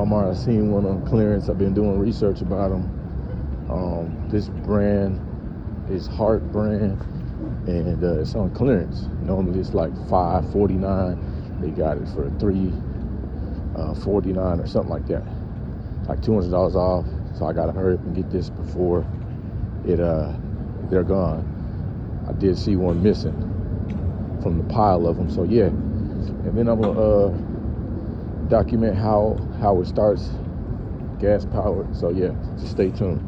Walmart, I seen one on clearance. I've been doing research about them. This brand is Hart brand, and it's on clearance. Normally it's like $5.49. They got it for $3.49 or something like that, like $200 off. So I gotta hurry up and get this before they're gone. I did see one missing from the pile of them. So yeah, and then I'm gonna document how it starts, gas powered. So yeah, just stay tuned.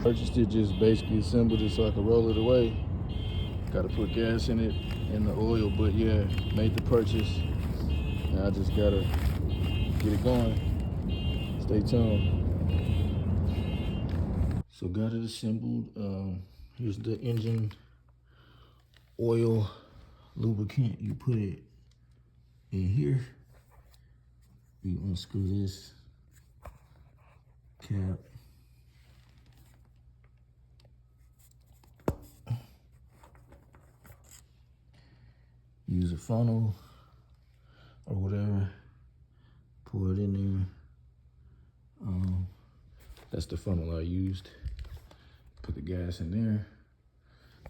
Purchased it, just basically assembled it so I could roll it away. Got to put gas in it and the oil, but yeah, made the purchase. Now I just gotta get it going. Stay tuned. So got it assembled. Here's the engine oil lubricant. You put it in here. You unscrew this cap. Use a funnel or whatever. Pour it in there. That's the funnel I used. Put the gas in there.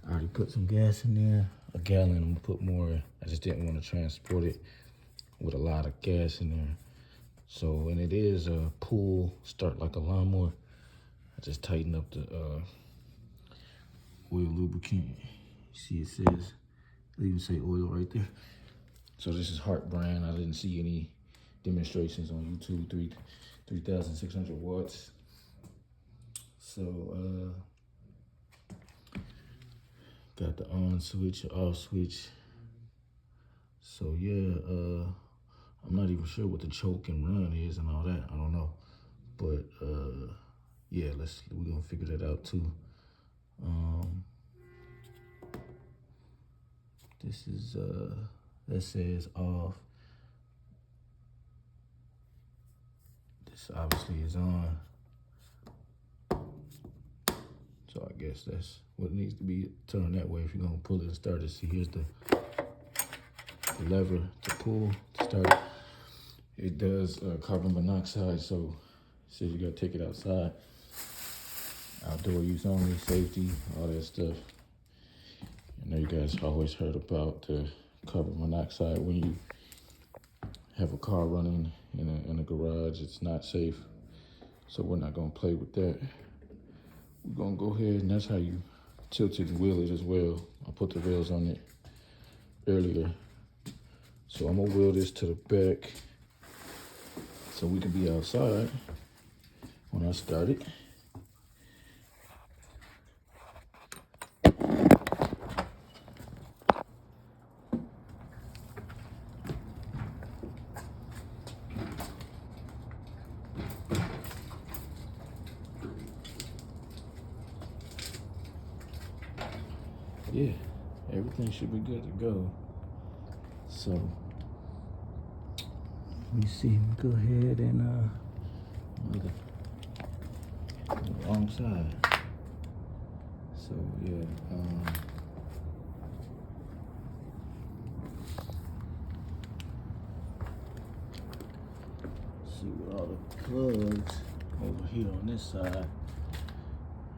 I already put some gas in there. A gallon, I'm gonna put more. I just didn't want to transport it with a lot of gas in there. So, and it is a pull start like a lawnmower. I just tighten up the oil lubricant. See, it says, it even say oil right there. So this is Hart brand. I didn't see any demonstrations on YouTube. 3,600 watts. So got the on switch, off switch. So yeah, I'm not even sure what the choke and run is and all that. I don't know, but yeah, we're gonna figure that out too. This is that says off. This obviously is on. So I guess that's what needs to be turned that way if you're gonna pull it and start it. See, here's the lever to pull to start it. It does carbon monoxide, so it says you gotta take it outside. Outdoor use only, safety, all that stuff. I know you guys always heard about the carbon monoxide when you have a car running in a garage. It's not safe, so we're not gonna play with that. We're gonna go ahead, and that's how you tilt it and wheel it as well. I put the rails on it earlier. So I'm gonna wheel this to the back so we can be outside when I start it. Yeah, everything should be good to go. So let me see, go ahead and the wrong side. So yeah, see with all the plugs over here on this side.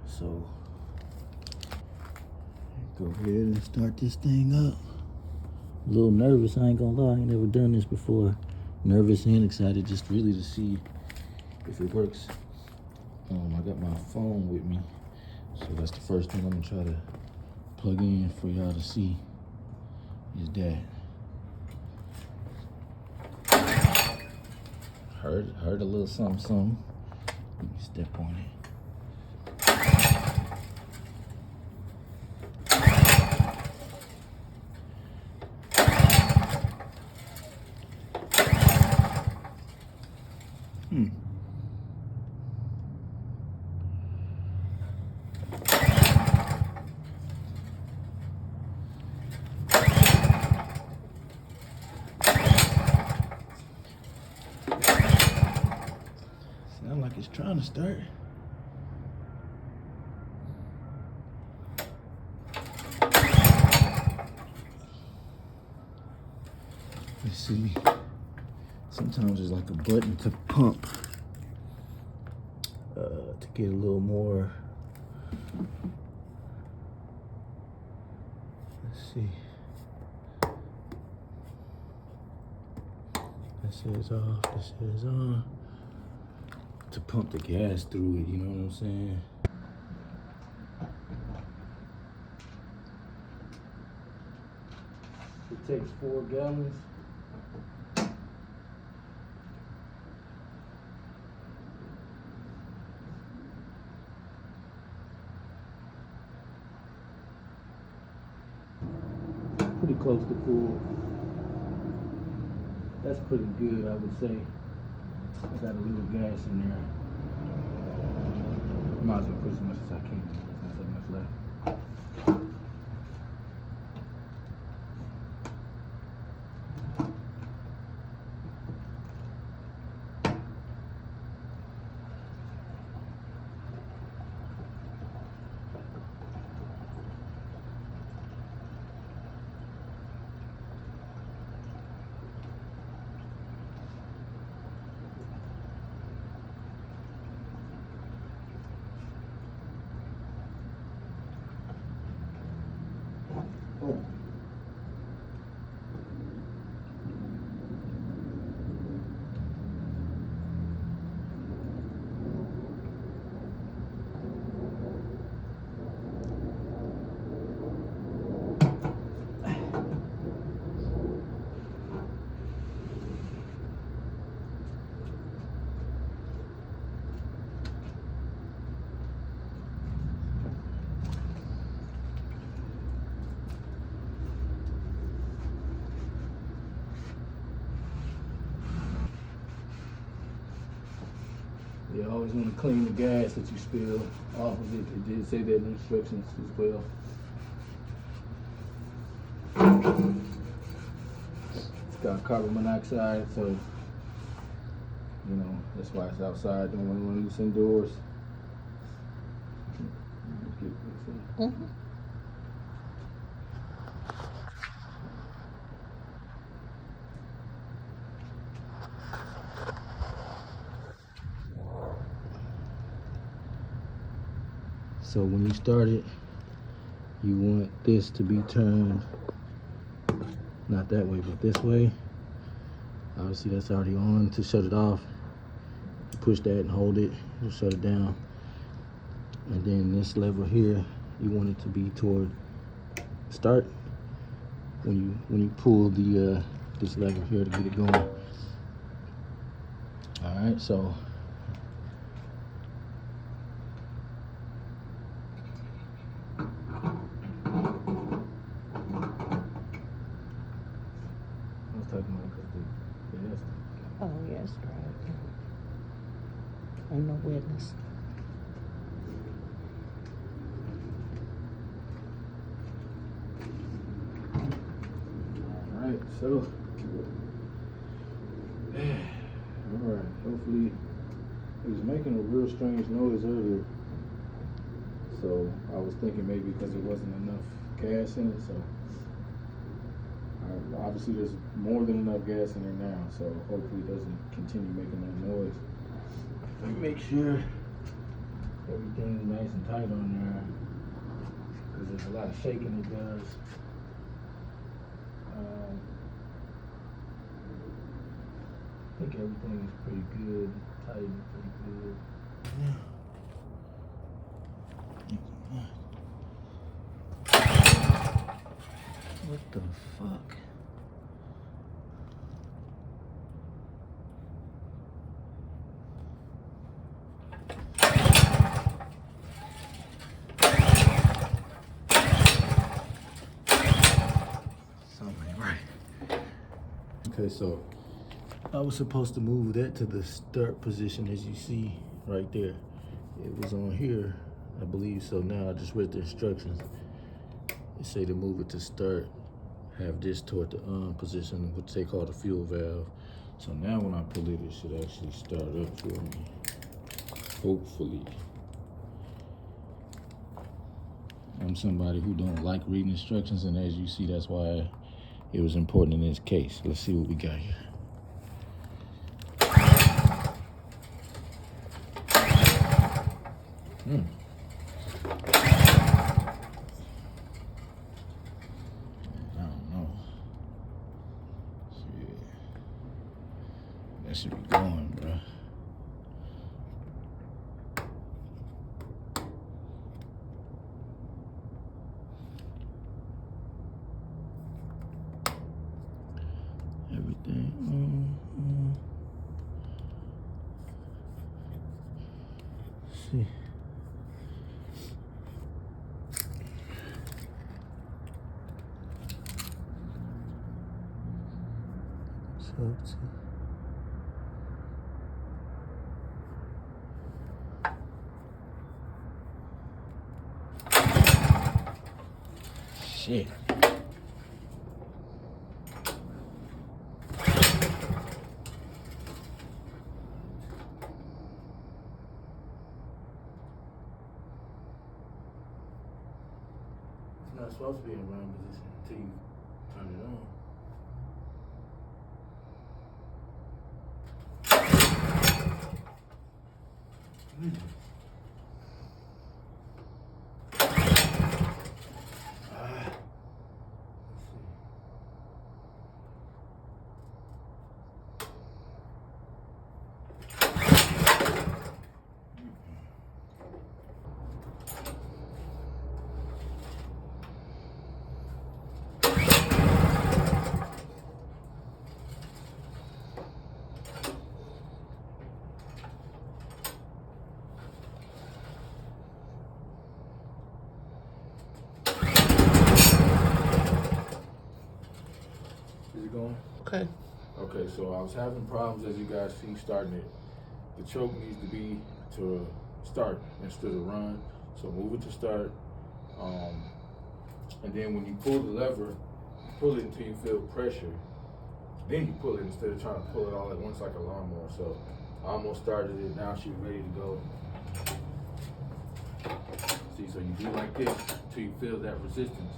So go ahead and start this thing up. A little nervous, I ain't gonna lie, I ain't never done this before. Nervous and excited just really to see if it works. I got my phone with me, so that's the first thing I'm gonna try to plug in for y'all to see is that. Heard a little something. Let me step on it. to start. Let's see. Sometimes there's like a button to pump to get a little more. Let's see. This says off, this says on. To pump the gas through it, you know what I'm saying? It takes 4 gallons. Pretty close to full. That's pretty good, I would say. I got a little gas in there. Might as well put as much as I can. There's not that much left. Oh. You always want to clean the gas that you spill off of it. It did say that in the instructions as well. It's got carbon monoxide, so you know that's why it's outside. Don't want to run this indoors. Mm-hmm. So when you start it, you want this to be turned, not that way, but this way. Obviously that's already on. To shut it off, you push that and hold it, you'll shut it down. And then this lever here, you want it to be toward start. When you pull the this lever here to get it going. All right, so Oh, yes, right. And no witness. Alright, so alright, hopefully it was making a real strange noise earlier. So I was thinking maybe because there wasn't enough gas in it, so obviously there's more than enough gas in there now, so hopefully it doesn't continue making that noise. Let me make sure everything's nice and tight on there, because there's a lot of shaking it does. I think everything is pretty good, tight and pretty good. What the fuck? Something ain't right. Okay, so I was supposed to move that to the start position, as you see right there. It was on here, I believe. So now I just read the instructions. It say to move it to start, have this toward the on position, which they call the fuel valve. So now when I pull it, it should actually start up for me. Hopefully. I'm somebody who don't like reading instructions, and as you see, that's why it was important in this case. Let's see what we got here. I don't know. Shit. That should be going, bro. Everything. See. Shit. It's not supposed to be in run position until you turn it on. Is it going? Okay. Okay, so I was having problems, as you guys see, starting it. The choke needs to be to start instead of run. So move it to start. And then when you pull the lever, pull it until you feel pressure. Then you pull it instead of trying to pull it all at once like a lawnmower. So I almost started it, now she's ready to go. See, so you do like this until you feel that resistance.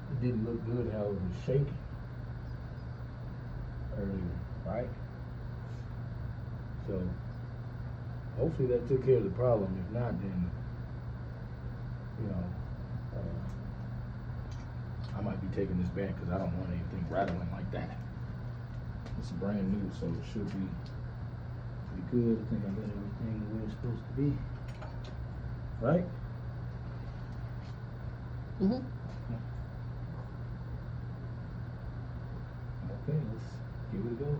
It didn't look good how it was shaking earlier, right? So hopefully that took care of the problem. If not, then I might be taking this back because I don't want anything rattling like that. It's brand new, so it should be pretty good. I think I got everything the way it's supposed to be, right? Mm-hmm. Okay, let's give it a go.